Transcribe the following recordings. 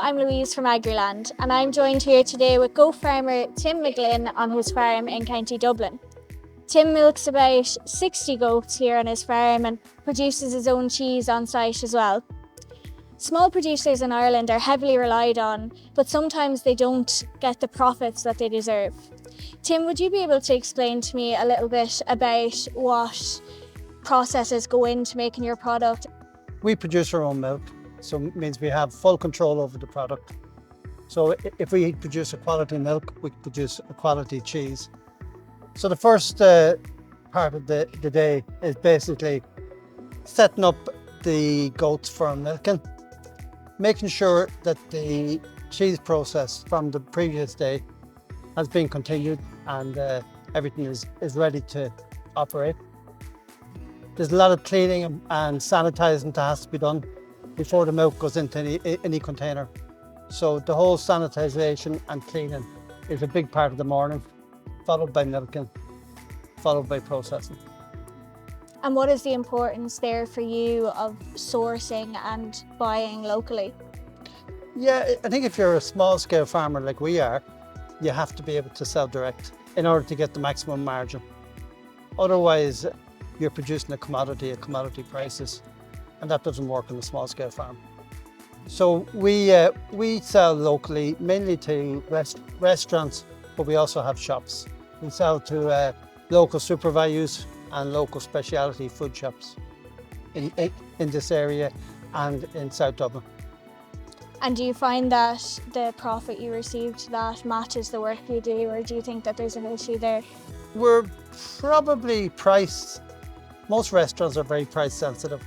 I'm Louise from Agriland and I'm joined here today with goat farmer Tim McGlynn on his farm in County Dublin. Tim milks about 60 goats here on his farm and produces his own cheese on site as well. Small producers in Ireland are heavily relied on, but sometimes they don't get the profits that they deserve. Tim, would you be able to explain to me a little bit about what processes go into making your product? We produce our own milk, so it means we have full control over the product. So if we produce a quality milk, we produce a quality cheese. So the first part of the day is basically setting up the goats for milking, making sure that the cheese process from the previous day has been continued and everything is ready to operate. There's a lot of cleaning and sanitizing that has to be done before the milk goes into any container. So the whole sanitization and cleaning is a big part of the morning, followed by milking, followed by processing. And what is the importance there for you of sourcing and buying locally? Yeah, I think if you're a small scale farmer like we are, you have to be able to sell direct in order to get the maximum margin. Otherwise, you're producing a commodity at commodity prices, and that doesn't work on a small scale farm. So we sell locally, mainly to restaurants, but we also have shops. We sell to local super values and local specialty food shops in this area and in South Dublin. And do you find that the profit you received that matches the work you do, or do you think that there's an issue there? We're probably most restaurants are very price sensitive,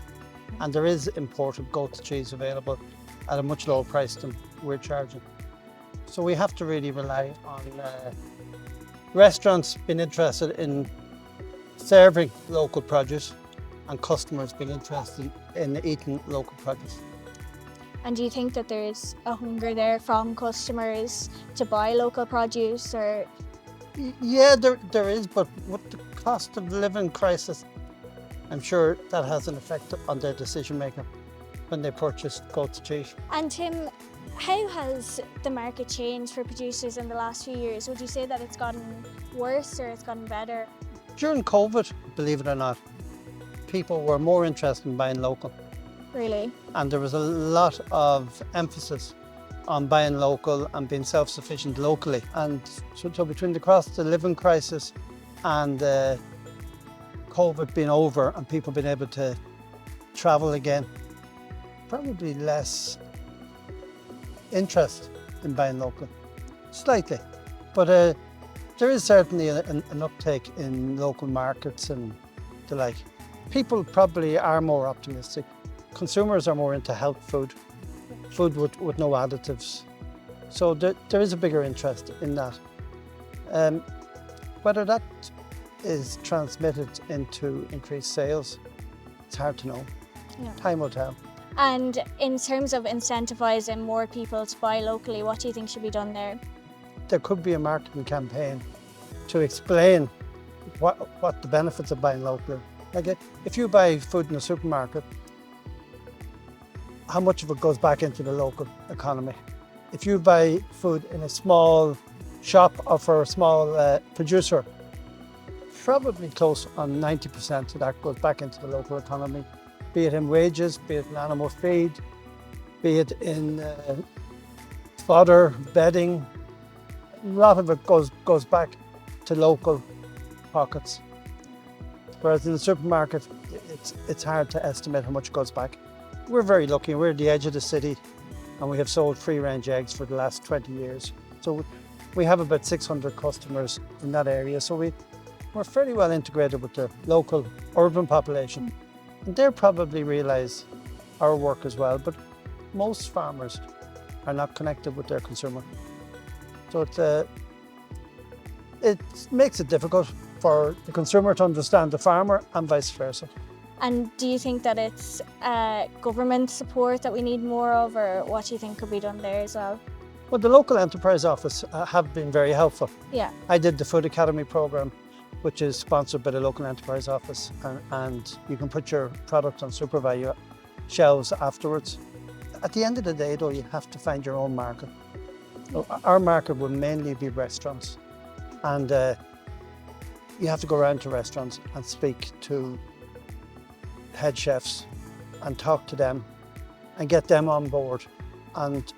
and there is imported goat cheese available at a much lower price than we're charging. So we have to really rely on restaurants being interested in serving local produce and customers being interested in eating local produce. And do you think that there's a hunger there from customers to buy local produce, or? Yeah, there is, but with the cost of living crisis, I'm sure that has an effect on their decision making when they purchase goat's cheese. And Tim, how has the market changed for producers in the last few years? Would you say that it's gotten worse or it's gotten better? During COVID, believe it or not, people were more interested in buying local. Really? And there was a lot of emphasis on buying local and being self-sufficient locally. And so between the cost of living crisis and COVID being over and people being able to travel again, probably less interest in buying local, slightly. But there is certainly an uptake in local markets and the like. People probably are more optimistic. Consumers are more into health food with no additives. So there is a bigger interest in that. Whether that is transmitted into increased sales, it's hard to know. Yeah. Time will tell. And in terms of incentivising more people to buy locally, what do you think should be done there? There could be a marketing campaign to explain what the benefits of buying locally. Like if you buy food in a supermarket, how much of it goes back into the local economy? If you buy food in a small shop or for a small producer, probably close on 90% of that goes back into the local economy, be it in wages, be it in animal feed, be it in fodder, bedding. A lot of it goes back to local pockets. Whereas in the supermarket, it's hard to estimate how much goes back. We're very lucky. We're at the edge of the city and we have sold free-range eggs for the last 20 years. So we have about 600 customers in that area. So we're fairly well integrated with the local urban population. And they probably realise our work as well, but most farmers are not connected with their consumer. So it makes it difficult for the consumer to understand the farmer and vice versa. And do you think that it's government support that we need more of, or what do you think could be done there as well? Well, the local enterprise office have been very helpful. Yeah. I did the Food Academy programme, which is sponsored by the local enterprise office, and you can put your product on SuperValue shelves afterwards. At the end of the day, though, you have to find your own market. Our market will mainly be restaurants, and you have to go around to restaurants and speak to head chefs and talk to them and get them on board. And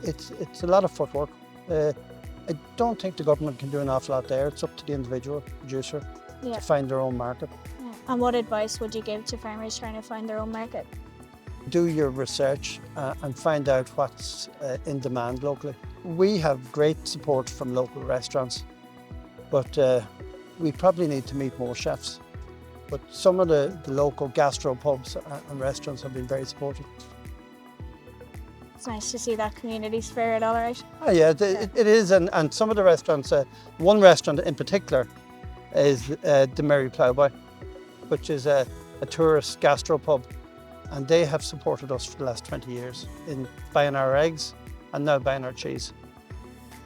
it's a lot of footwork. I don't think the government can do an awful lot there. It's up to the individual producer to find their own market. Yeah. And what advice would you give to farmers trying to find their own market? Do your research and find out what's in demand locally. We have great support from local restaurants, but we probably need to meet more chefs. But some of the local gastro pubs and restaurants have been very supportive. It's nice to see that community spirit, all right. Oh yeah, it is, and some of the restaurants, one restaurant in particular is the Merry Ploughboy, which is a tourist gastro pub, and they have supported us for the last 20 years in buying our eggs and now buying our cheese.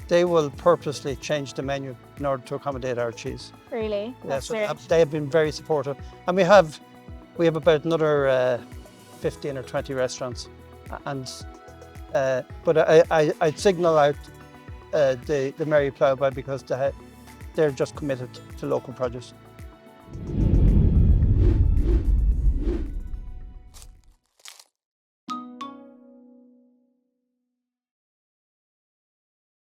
They will purposely change the menu in order to accommodate our cheese. Really? Yeah, so they have been very supportive, and we have about another 15 or 20 restaurants, and but I'd signal out the Merry Ploughboy because they're just committed to local produce.